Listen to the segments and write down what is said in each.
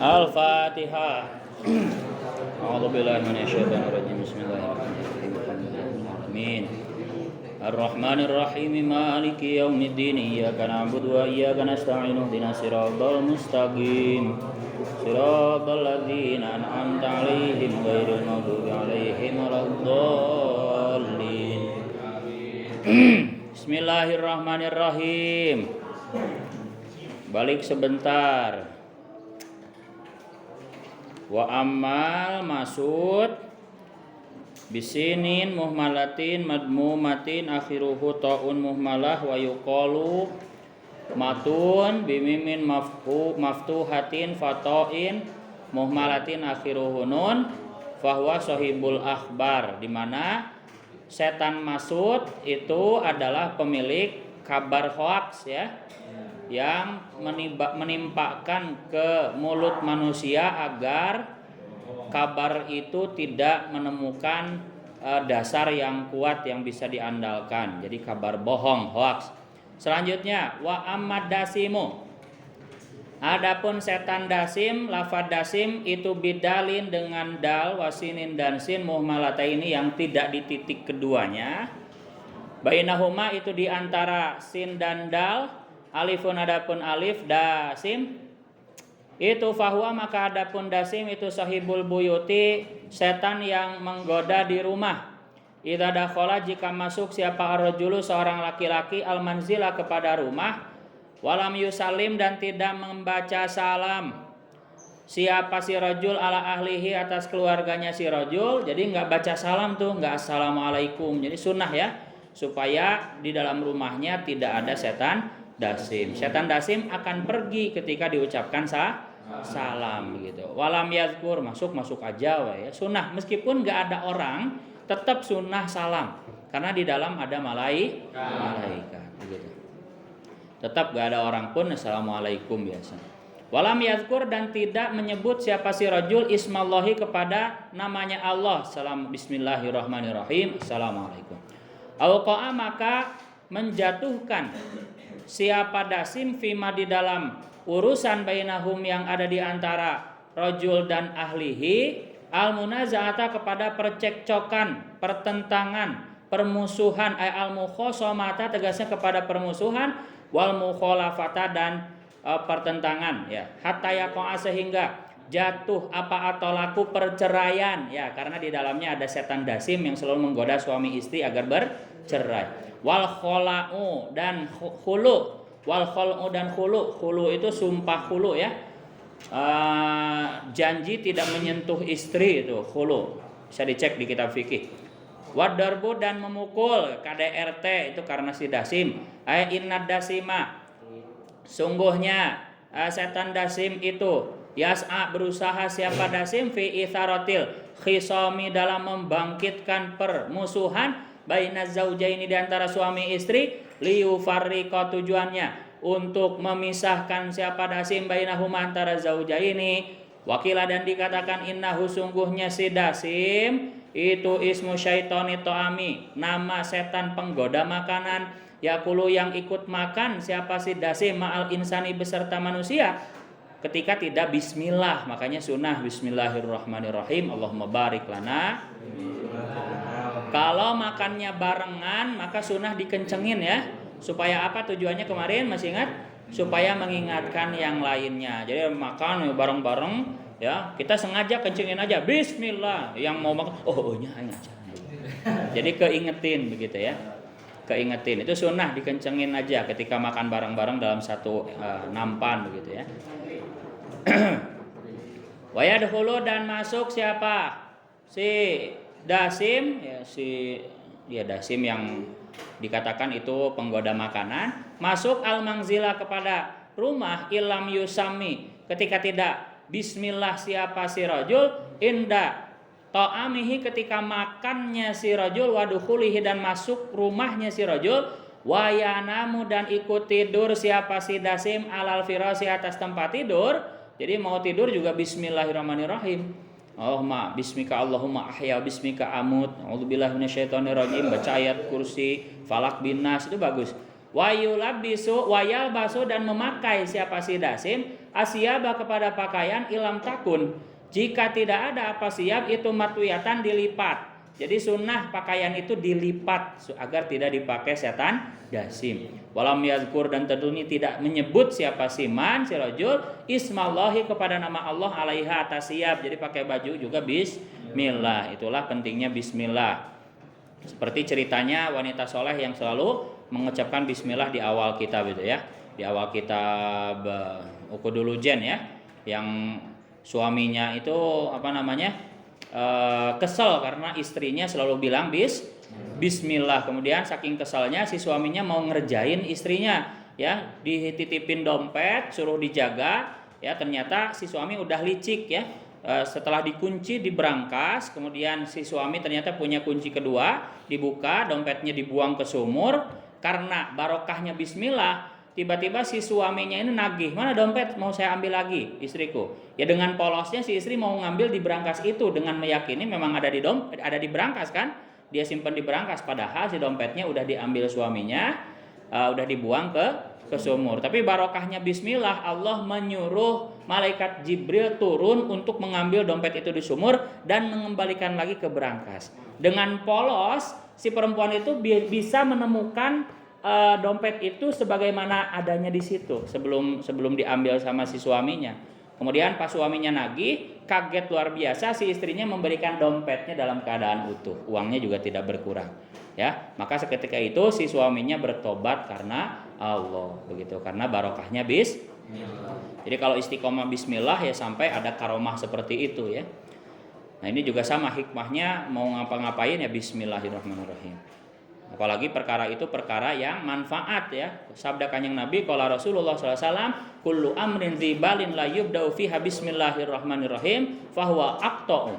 Al-Fatihah. A'udzubillahi minasyaitonirrajim. Bismillahirrahmanirrahim. Alhamdulillahirabbil Ar-Rahmanir Rahim. Maliki yaumiddin. Iyyaka na'budu wa iyyaka nasta'in. Ihdinas siratal mustaqim. Siratal ladzina an'amta 'alaihim ghairil maghdubi 'alaihim waladdallin. Bismillahirrahmanirrahim. Balik sebentar. Wa ammal masud bisinin muhmalatin madmumatin akhiruhu ta'un muhmalah wa yuqalu matun bimimin maftuhatin fata'in muhmalatin akhiruhu nun fahuwa sahibul akhbar, di mana setan masud itu adalah pemilik kabar hoaks ya, yang menimpakan ke mulut manusia agar kabar itu tidak menemukan dasar yang kuat yang bisa diandalkan. Jadi kabar bohong, hoaks. Selanjutnya wa ammad dasimu. Adapun setan dasim, lafadz dasim itu bidalin dengan dal, wasinin dan sin muhmalataini yang tidak di titik keduanya. Bainahuma itu di antara sin dan dal. Alifun adapun alif dasim itu fahuwa, maka adapun dasim itu sahibul buyuti, setan yang menggoda di rumah. Idza dakhala, jika masuk siapa ar-rajulu seorang laki-laki al-manzila kepada rumah, walam yusalim dan tidak membaca salam siapa si rajul ala ahlihi atas keluarganya si rajul. Jadi enggak baca salam tuh, enggak assalamualaikum. Jadi sunnah ya, supaya di dalam rumahnya tidak ada setan dasim. Setan dasim akan pergi ketika diucapkan salam gitu. Walam yazkur, masuk aja ya. Sunnah meskipun enggak ada orang, tetap sunnah salam karena di dalam ada malaikat gitu. Tetap enggak ada orang pun assalamualaikum biasa. Walam yazkur dan tidak menyebut siapa si rajul ismallahi kepada namanya Allah. Salam bismillahirrahmanirrahim. Assalamualaikum. Auqa'a, maka menjatuhkan siapa dasim fima di dalam urusan bainahum yang ada di antara rajul dan ahlihi al-munaza'ata kepada percekcokan, pertentangan, permusuhan, al-mukhosamata tegasnya kepada permusuhan, wal mukhalafata dan pertentangan ya. Hatta yaqa'a, sehingga jatuh apa atau laku perceraian ya, karena di dalamnya ada setan dasim yang selalu menggoda suami istri agar bercerai. Wal khola'u dan khulu, wal khola'u dan khulu itu sumpah khulu ya, janji tidak menyentuh istri, itu khulu, bisa dicek di kitab fikih. Wadarbu dan memukul, KDRT itu karena si dasim. Innad dasima, sungguhnya setan dasim itu yas'a, berusaha siapa dasim fi itharatil khisami, dalam membangkitkan permusuhan bainaz zaujaini di antara suami istri, liyufarriqa, tujuannya untuk memisahkan siapa dasim bainahuma antara zaujaini. Wakila dan dikatakan innahu, sungguhnya si dasim itu ismu syaitoni to'ami, nama setan penggoda makanan, yakulu yang ikut makan siapa si dasim ma'al insani beserta manusia ketika tidak bismillah. Makanya sunnah bismillahirrahmanirrahim, Allahumma barik lana. Kalau makannya barengan maka sunnah dikencengin ya. Supaya apa tujuannya kemarin masih ingat? Supaya mengingatkan yang lainnya. Jadi makan bareng-bareng ya, kita sengaja kencengin aja bismillah. Yang mau makan nya aja. Jadi keingetin begitu ya. Keingetin itu sunnah dikencengin aja ketika makan bareng-bareng dalam satu nampan begitu ya. Wa yadkhulu, dan masuk siapa? Si dasim ya, dasim yang dikatakan itu penggoda makanan, masuk al-mangzila kepada rumah, ilam yusami, ketika tidak bismillah siapa si rajul, inda ta'amihi, ketika makannya si rajul, wadukhulihi, dan masuk rumahnya si rajul, wayanamu, dan ikut tidur siapa si dasim alal firasi, atas tempat tidur. Jadi mau tidur juga bismillahirrahmanirrahim. Allahumma bismika Allahumma ahya bismika amut. A'udzubillahi minasyaitonirrajim. Baca ayat kursi, falak bin nas, itu bagus. wayal baso dan memakai siapa si dasim asyaba kepada pakaian ilam takun jika tidak ada apa siap itu matwiyatan dilipat. Jadi sunnah pakaian itu dilipat agar tidak dipakai setan dasim. Walam yazkur dan tentunya tidak menyebut siapa siman si rajul ismallahi kepada nama Allah alaiha atas siap. Jadi pakai baju juga bismillah. Itulah pentingnya bismillah. Seperti ceritanya wanita soleh yang selalu mengucapkan bismillah di awal kitab itu ya. Di awal kitab Ukudulujen ya. Yang suaminya itu kesel karena istrinya selalu bilang bismillah. Kemudian saking kesalnya si suaminya mau ngerjain istrinya ya, dititipin dompet suruh dijaga ya, ternyata si suami udah licik ya. Setelah dikunci di brankas, kemudian si suami ternyata punya kunci kedua, dibuka dompetnya dibuang ke sumur. Karena barokahnya bismillah, tiba-tiba si suaminya ini nagih, mana dompet mau saya ambil lagi istriku. Ya dengan polosnya si istri mau ngambil di brankas itu dengan meyakini memang ada di brankas kan. Dia simpan di brankas padahal si dompetnya udah diambil suaminya, udah dibuang ke sumur. Tapi barokahnya bismillah, Allah menyuruh malaikat Jibril turun untuk mengambil dompet itu di sumur dan mengembalikan lagi ke brankas. Dengan polos si perempuan itu bisa menemukan dompet itu sebagaimana adanya di situ sebelum diambil sama si suaminya. Kemudian pas suaminya nagih, kaget luar biasa si istrinya memberikan dompetnya dalam keadaan utuh, uangnya juga tidak berkurang. Ya, maka seketika itu si suaminya bertobat karena Allah, begitu, karena barokahnya Jadi kalau istiqomah bismillah ya sampai ada karomah seperti itu ya. Nah ini juga sama hikmahnya, mau ngapa-ngapain ya bismillahirrahmanirrahim. Apalagi perkara itu perkara yang manfaat ya. Sabda Kanjeng Nabi qala Rasulullah sallallahu alaihi wasallam, kullu amrin dzibalin la yubda'u fiha bismillahirrahmanirrahim fahuwa aqta'u.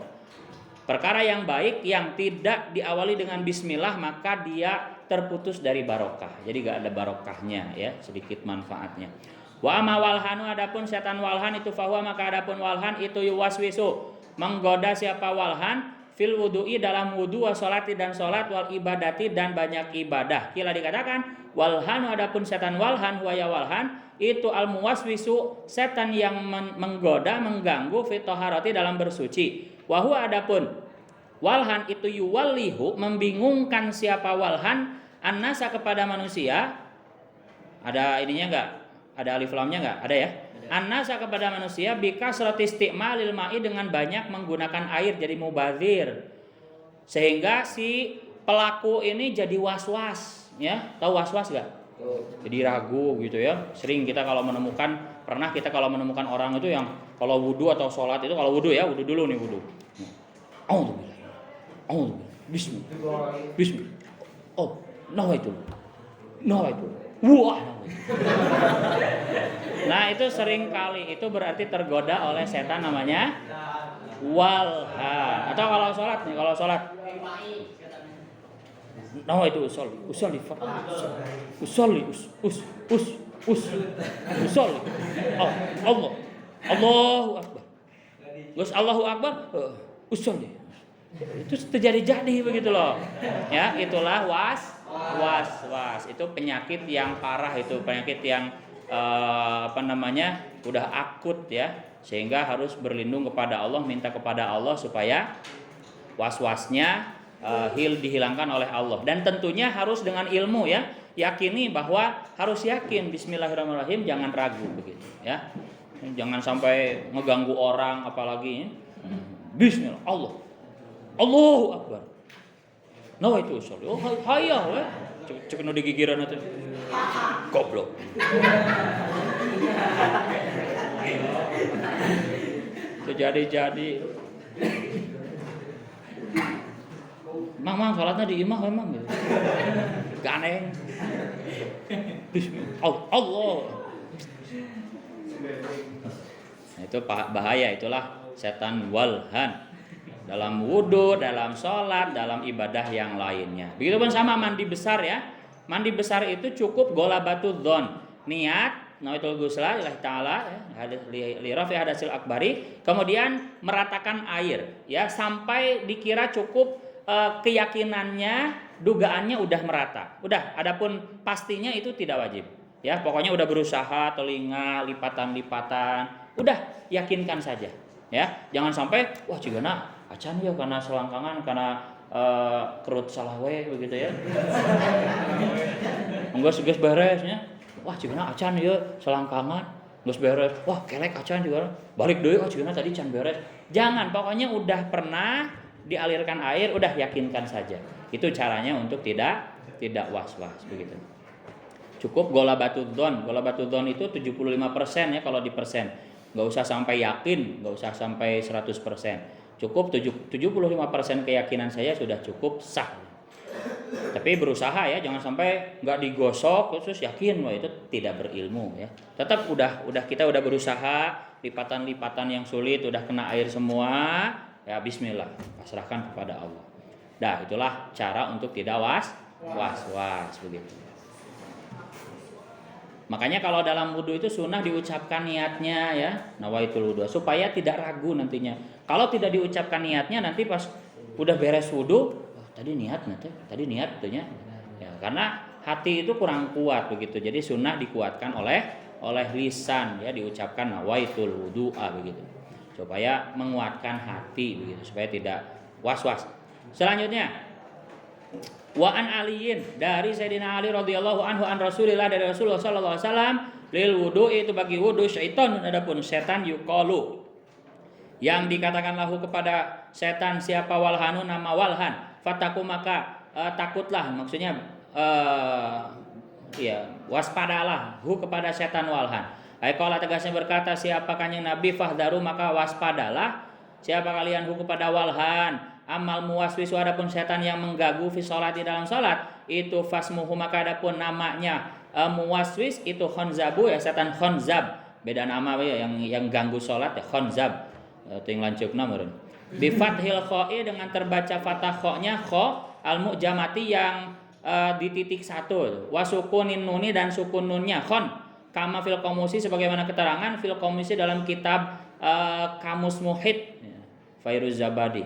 Perkara yang baik yang tidak diawali dengan bismillah maka dia terputus dari barokah. Jadi gak ada barokahnya ya, sedikit manfaatnya. Wa ama walhanu, adapun setan walhan itu fahuwa, maka adapun walhan itu yuwaswisu, menggoda siapa walhan fil wudu'i, dalam wudu, wa sholati dan sholat, wal ibadati dan banyak ibadah. Kila dikatakan walhanu, adapun setan walhan, waya walhan itu al muwaswisu, setan yang menggoda mengganggu fit taharati dalam bersuci. Wa huwa, adapun walhan itu yuwallihu, membingungkan siapa walhan annasa kepada manusia. Ada ininya enggak? Ada alif lamnya enggak? Ada ya? Annasa kepada manusia bikasrati isti'malil ma'i, dengan banyak menggunakan air, jadi mubazir. Sehingga si pelaku ini jadi was-was ya. Tahu was-was enggak? Jadi ragu gitu ya. Sering kita kalau menemukan orang itu yang kalau wudu atau sholat itu, kalau wudu ya, wudu dulu nih wudu. Bismillah. Oh, nawaitu. Wah. Nah itu sering kali itu berarti tergoda oleh setan, namanya walhan. Atau kalau sholat nih, itu usolli. Allahu akbar. Gus Allahu akbar, usolli. Itu terjadi begitu loh. Ya, itulah was. Itu penyakit yang parah, itu penyakit yang udah akut ya, sehingga harus berlindung kepada Allah, minta kepada Allah supaya was-wasnya dihilangkan oleh Allah. Dan tentunya harus dengan ilmu ya, yakini bahwa harus yakin bismillahirrahmanirrahim, jangan ragu begitu ya. Jangan sampai ngeganggu orang apalagi ya. Bismillah, Allahu akbar. No itu sorry. Oh hayah we. Cek nu digigiran atuh. Goblok. Jadi. Mang salatnya di imah memang gitu. Ganeng. Bismillah. Allah. Nah, itu bahaya, itulah setan walhan. Dalam wudhu, dalam sholat, dalam ibadah yang lainnya. Begitupun sama mandi besar ya. Mandi besar itu cukup golabatu dzon, niat nawaitul ghusla lillahi ta'ala ya, li rafi hadasil akbari, kemudian meratakan air ya, sampai dikira cukup keyakinannya, dugaannya udah merata. Udah, adapun pastinya itu tidak wajib. Ya, pokoknya udah berusaha telinga lipatan-lipatan, udah yakinkan saja. Ya, jangan sampai wah cigana acan ya karena selangkangan karena kerut salah we begitu ya. Enggak geus beresnya. Wah cigana acan ya selangkangan geus beres. Wah kelek acan juga. Balik deui oh cigana tadi can beres. Jangan, pokoknya udah pernah dialirkan air, udah yakinkan saja. Itu caranya untuk tidak was-was begitu. Cukup golabatudon. Golabatudon itu 75% ya kalau di persen. Nggak usah sampai yakin, nggak usah sampai 100%. Cukup 75% keyakinan saya sudah cukup sah. Tapi berusaha ya, jangan sampai nggak digosok terus yakin, wah itu tidak berilmu ya. Tetap kita udah berusaha, lipatan-lipatan yang sulit udah kena air semua, ya bismillah, pasrahkan kepada Allah. Dah, itulah cara untuk tidak was-was begitu. Makanya kalau dalam wudhu itu sunnah diucapkan niatnya ya, nawaitul wudhu, supaya tidak ragu nantinya. Kalau tidak diucapkan niatnya nanti pas udah beres wudhu, oh, tadi niat tuhnya. Ya, karena hati itu kurang kuat begitu. Jadi sunnah dikuatkan oleh lisan ya, diucapkan nawaitul wudhu'a begitu. Supaya menguatkan hati begitu, supaya tidak was-was. Selanjutnya wa an aliyin, dari Sayyidina Ali radhiyallahu anhu an Rasulillah, dari Rasulullah sallallahu alaihi wasallam, lil wudu itu bagi wudu syaitan, adapun setan yuqalu, yang dikatakan lahu kepada setan siapa walhanu, nama walhan, fataku maka takutlah, maksudnya waspadalah hu kepada setan walhan. Qala tegasnya berkata siapa kanjeng Nabi, fahdaru maka waspadalah siapa kalian hu kepada walhan. Amal muwaswisu, adapun setan yang mengganggu fi sholat, di dalam sholat, itu fasmuhu maka adapun namanya muwaswis itu khonzabu ya, setan khonzab, beda nama ya, yang ganggu sholat ya khonzab. Ting lanceukna meureun. Bi fathil kha'i, dengan terbaca fathah kha-nya, kha al mu'jamati yang di titik satu, wa sukunin nuni dan sukun nunnya, khon kama fil qamusi, sebagaimana keterangan fil qamusi dalam kitab Kamus Muhit Fairuz Zabadi.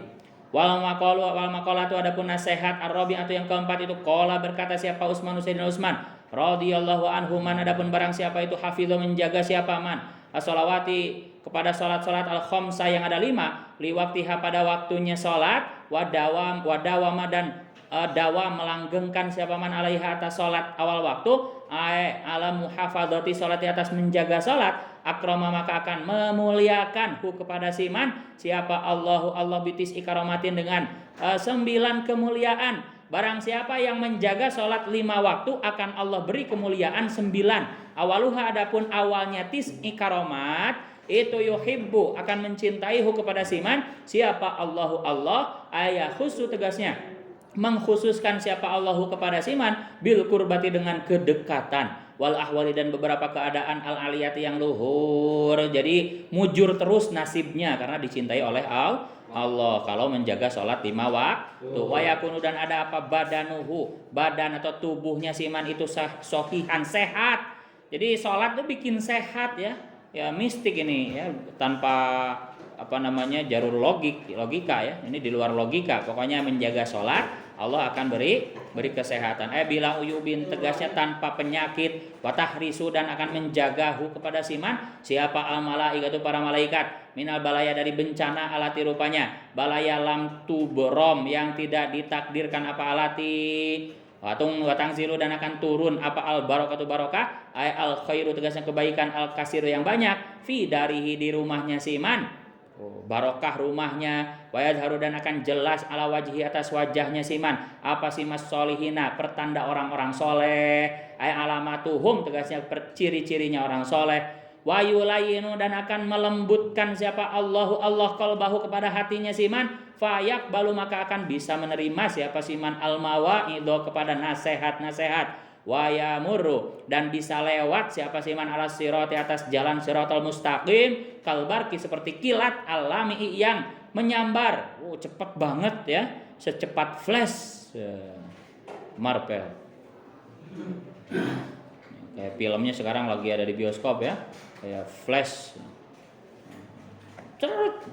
Wal maqalatu, adapun nasihat ar-rabi'atu yang keempat itu, qala berkata siapa Utsman, Sayyidina Utsman radhiyallahu anhu, man adapun barang siapa itu hafizah menjaga siapa man as-shalawati kepada salat-salat al-khamsah yang ada 5, li waqtiha pada waktunya salat, wa dawama dan dawam melanggengkan siapa man alaiha atas salat awal waktu, ala muhafadzati salat, di atas menjaga salat, akrama maka akan memuliakan hu kepada siman siapa Allah bitis ikaramatin, dengan 9 kemuliaan. Barang siapa yang menjaga salat 5 waktu akan Allah beri kemuliaan 9. Awaluha, adapun awalnya tis ikaromat itu yuhibbu akan mencintai hu kepada siman siapa Allah ayah khusus, tegasnya mengkhususkan siapa Allahu kepada siman bil kurbati, dengan kedekatan, wal ahwali dan beberapa keadaan al aliyati yang luhur. Jadi mujur terus nasibnya karena dicintai oleh Allah kalau menjaga sholat 5 waktu. Wa yakunu, dan ada apa, badanuhu, badan atau tubuhnya siman itu sohihan, sehat. Jadi sholat itu bikin sehat ya. Ya mistik ini ya, tanpa jarur logika ya. Ini di luar logika. Pokoknya menjaga sholat Allah akan beri kesehatan. Bila uyubin, tegasnya tanpa penyakit, watahrisu, dan akan menjaga hu kepada siman siapa al malaikatu, para malaikat, minal balaya, dari bencana, alati rupanya balaya lam tubrom, yang tidak ditakdirkan apa alati, watang zilu, dan akan turun apa al barokatu barokah, al khairu, tegasnya kebaikan, al kasiru yang banyak, fi darihi, di rumahnya siman, barokah rumahnya, wayadharu, dan akan jelas ala wajhi, atas wajahnya siman apa simas solihina, pertanda orang-orang soleh, ay alamatuhum, tegasnya ciri-cirinya orang soleh, wayulayinu, dan akan melembutkan siapa Allah qalbahu kepada hatinya siman, fayak balu, maka akan bisa menerima siapa siman al mawaido kepada nasihat-nasihat, wayamuru, dan bisa lewat siapa siman ala sirati, atas jalan siratal mustaqim, kalbarki, seperti kilat, alami yang menyambar, cepat banget ya, secepat flash marvel. Kayak filmnya sekarang lagi ada di bioskop ya, kayak flash. Cerut.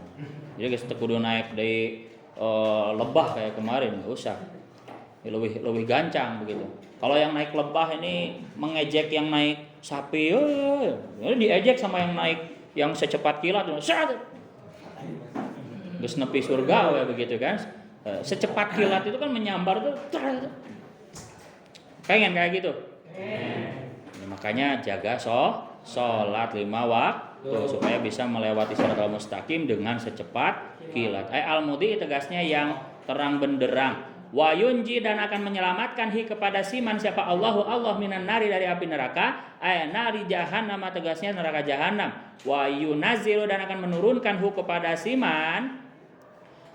Jadi guys kudu naik dari lebah kayak kemarin, nggak usah. Lebih gancang begitu. Kalau yang naik lebah ini mengejek yang naik sapi, ini diejek sama yang naik yang secepat kilat, geus nepi surga ya begitu kan. Secepat kilat itu kan menyambar tuh, pengen kayak gitu. Ya, makanya jaga sholat 5 waktu supaya bisa melewati shiratal mustaqim dengan secepat kilat. Al-mudi tegasnya yang terang benderang. Wa yunji dan akan menyelamatkan kepada siman siapa Allah minan nari dari api neraka, nari jahannam tegasnya neraka jahanam. Wa yunazilu dan akan menurunkan kepada siman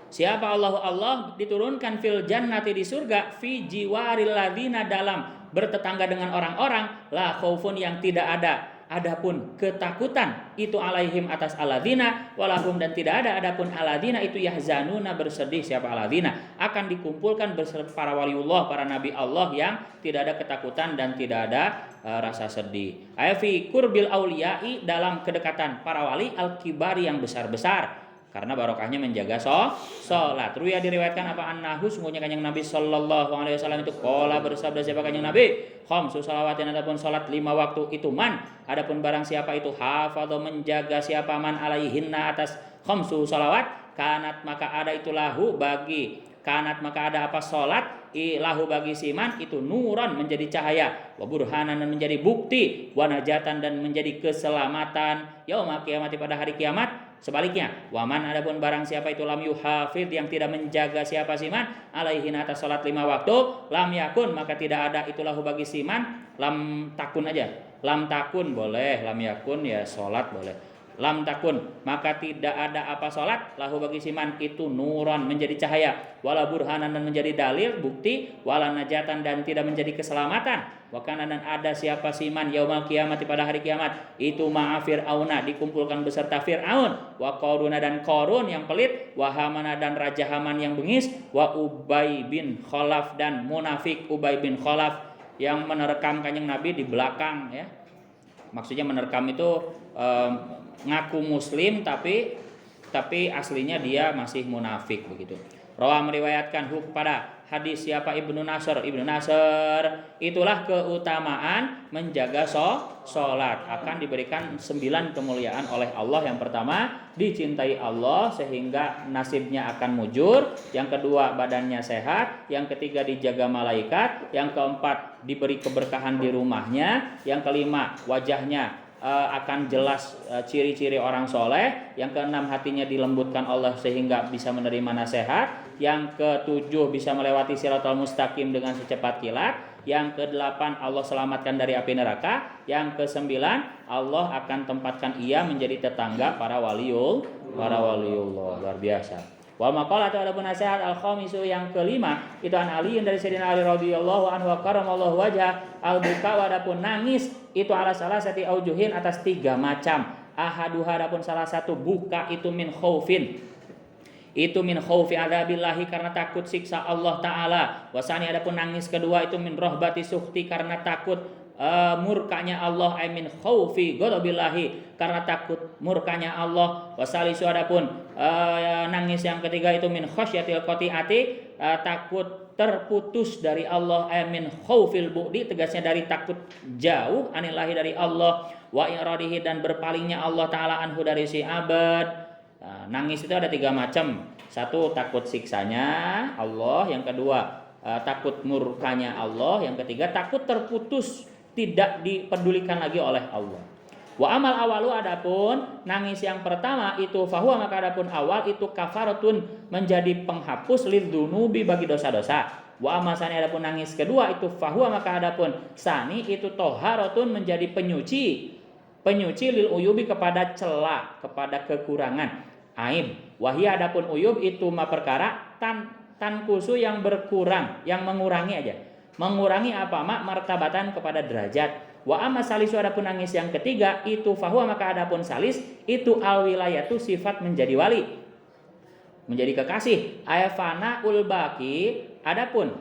siapa Allah diturunkan fil jannati di surga, fi jiwaril ladzina dalam bertetangga dengan orang-orang la khaufun yang tidak ada adapun ketakutan itu alaihim atas alladzina walahum dan tidak ada adapun alladzina itu yahzanuna bersedih siapa alladzina akan dikumpulkan beserta para waliullah para nabi Allah yang tidak ada ketakutan dan tidak ada rasa sedih. Fi qurbil auliyai dalam kedekatan para wali al-kibari yang besar-besar karena barokahnya menjaga sholat. Ruya diriwayatkan apa annahu sungguhnya kanjeng Nabi sallallahu alaihi wasallam itu qala bersabda siapa kanjeng Nabi khamsu shalawatin adapun salat 5 waktu itu man adapun barang siapa itu hafadha menjaga siapa man alaihinna atas khamsu shalawat kanat maka ada itu lahu bagi kanat maka ada apa salat lahu bagi siman itu nuran menjadi cahaya wa burhanan dan menjadi bukti wa najatan dan menjadi keselamatan yaumul kiamati pada hari kiamat. Sebaliknya, waman adapun barang siapa itu lam yuhafid yang tidak menjaga siapa siman alaihin atas salat 5 waktu lam yakun maka tidak ada itu lahu bagi siman lam takun aja lam takun boleh lam yakun ya salat boleh lam takun maka tidak ada apa salat lahu bagi siman itu nuron menjadi cahaya wala burhanan dan menjadi dalil bukti wala najatan dan tidak menjadi keselamatan wakana dan ada siapa siman yaumal kiamati pada hari kiamat itu ma'a fir'auna dikumpulkan beserta Fir'aun wa qaruna dan Qarun yang pelit wa Hamana dan Raja Haman yang bengis wa Ubay bin Khalaf dan munafik Ubay bin Khalaf yang menerkam kanjeng Nabi di belakang ya. Maksudnya menerkam itu ngaku muslim tapi aslinya dia masih munafik begitu. Rawa meriwayatkan pada hadis siapa Ibnu Nasr itulah keutamaan menjaga sholat akan diberikan 9 kemuliaan oleh Allah. Yang pertama dicintai Allah sehingga nasibnya akan mujur, yang kedua badannya sehat, yang ketiga dijaga malaikat, yang keempat diberi keberkahan di rumahnya, yang kelima wajahnya akan jelas ciri-ciri orang soleh, yang keenam hatinya dilembutkan Allah sehingga bisa menerima nasihat, yang ketujuh bisa melewati shiratal mustaqim dengan secepat kilat, yang kedelapan Allah selamatkan dari api neraka, yang kesembilan Allah akan tempatkan ia menjadi tetangga para waliullah. Luar biasa. Wa maqala atau adapun nasihat al-khamisu yang kelima itu an Ali dari Sayyidina Ali radhiyallahu anhu wa karamallahu wajha al-buka wa adapun nangis itu ala salah satu aujuhin atas 3 macam. Ahaduha adapun salah satu buka itu min khaufin itu min khaufi adzabillahi karena takut siksa Allah taala. Wasani adapun nangis kedua itu min rahbati sukhti karena takut murkanya Allah, min khaufi ghadabillahi karena takut murkanya Allah. Wasalisu adapun nangis yang ketiga itu min khasyatil qati'ati takut terputus dari Allah, min khaufil bu'di tegasnya dari takut jauh anillahi dari Allah, wa iradihi dan berpalingnya Allah taala anhu dari si abad. Nangis itu ada 3 macam. Satu takut siksanya Allah, yang kedua takut murkanya Allah, yang ketiga takut terputus tidak dipedulikan lagi oleh Allah. Wa amal awalu adapun nangis yang pertama itu fahuwa maka adapun awal itu kafaratun menjadi penghapus lidzunubi bagi dosa-dosa. Wa amal sani adapun nangis kedua itu fahuwa maka adapun sani itu toharatun menjadi penyuci lil uyubi kepada celah kepada kekurangan aib. Wahia adapun uyub itu ma perkara tan kusu yang berkurang yang mengurangi aja. Mengurangi apa? Mak martabatan kepada derajat. Wa amma salisu adapun nangis yang ketiga itu fahuwa maka adapun salis itu al wilayatu sifat menjadi wali. Menjadi kekasih. Ayfana ul baqi adapun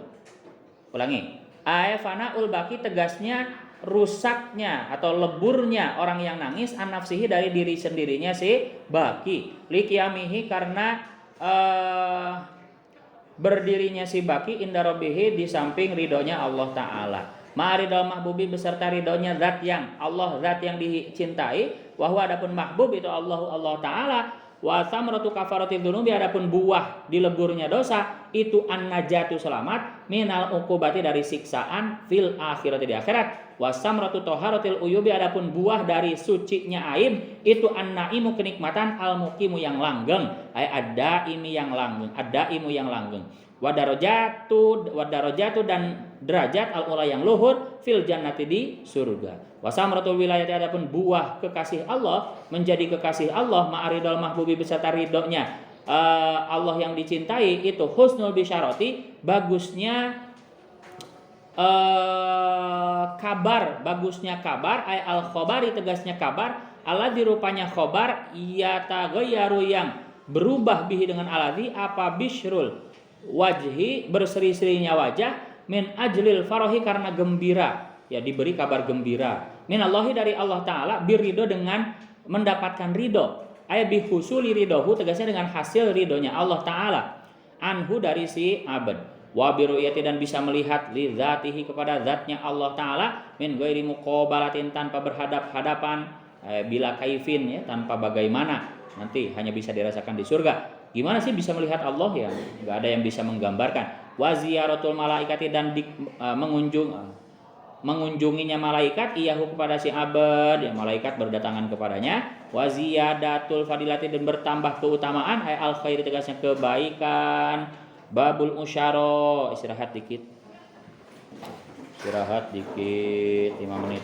ulangi. Ayfana ul baqi tegasnya rusaknya atau leburnya orang yang nangis an nafsihi dari diri sendirinya si baqi. Liqiyamihi karena berdirinya si baki inda rabbihi di samping ridhonya Allah Ta'ala. Ma'ridul mahbubi beserta ridhonya zat yang Allah, zat yang dicintai. Wahwa adapun mahbub itu Allah Ta'ala. Wa samratu kafarati dzunubi adapun buah dileburnya dosa itu an-najatu selamat minal uqubati dari siksaan fil akhirati di akhirat. Wa samratu taharatil uyubi adapun buah dari sucinya aib itu an-naimu kenikmatan al-muqimu yang langgeng ay ad-daimi yang langgeng, ad-daimu yang langgeng. Wa darajatu dan derajat al-ula yang luhur fil jannati di surga. Wa samratul wilayati adapun buah kekasih Allah menjadi kekasih Allah ma'aridul mahbubi beserta ridhonya Allah yang dicintai itu husnul bisyarati bagusnya kabar, bagusnya kabar ay al khabari tegasnya kabar alladzi rupanya khabar yatagayyaru yang berubah bihi dengan alladzi apa bisyrul wajhi berseri-serinya wajah min ajlil farahi karena gembira, ya diberi kabar gembira minallahi dari Allah Ta'ala birido dengan mendapatkan ridho ay bihusuli ridhohu tegasnya dengan hasil ridhonya Allah Ta'ala anhu dari si abad wa biruyati dan bisa melihat li zatihi kepada zatnya Allah Ta'ala min ghairi muqabalatin tanpa berhadap-hadapan bila kaifin ya tanpa bagaimana nanti hanya bisa dirasakan di surga. Gimana sih bisa melihat Allah ya? Enggak ada yang bisa menggambarkan. Wa ziyaratul malaikati dan mengunjunginya malaikat iyahu kepada si abad ya malaikat berdatangan kepadanya. Wa ziyadatul fadilati dan bertambah keutamaan ay al khairi tegasnya kebaikan. Babul usyara istirahat dikit 5 menit.